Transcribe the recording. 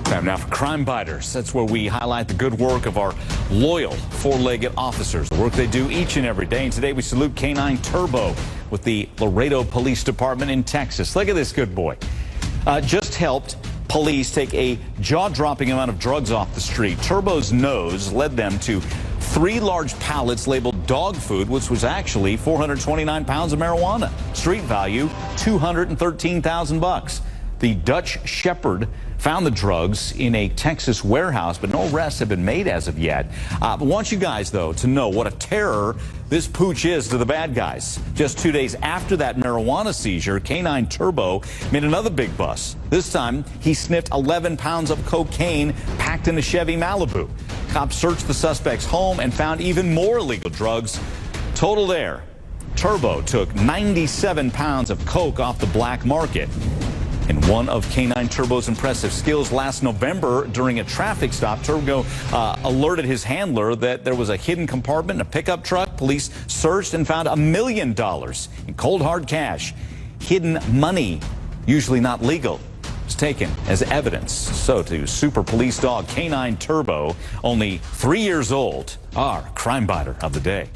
Time now for Crime Biters. That's where we highlight the good work of our loyal four-legged officers, the work they do each and every day. And today we salute K9 Turbo with the Laredo Police Department in Texas. Look at this good boy. Just helped police take a jaw-dropping amount of drugs off the street. Turbo's nose led them to 3 large pallets labeled dog food, which was actually 429 pounds of marijuana. Street value, $213,000. The Dutch Shepherd found the drugs in a Texas warehouse, but no arrests have been made as of yet. I want you guys, though, to know what a terror this pooch is to the bad guys. Just 2 days after that marijuana seizure, K9 Turbo made another big bust. This time, he sniffed 11 pounds of cocaine packed in a Chevy Malibu. Cops searched the suspect's home and found even more illegal drugs. Total there, Turbo took 97 pounds of coke off the black market. And one of K9 Turbo's impressive skills, last November during a traffic stop, Turbo alerted his handler that there was a hidden compartment in a pickup truck. Police searched and found $1 million in cold hard cash. Hidden money, usually not legal, was taken as evidence. So to super police dog K9 Turbo, only 3 years old, our crime biter of the day.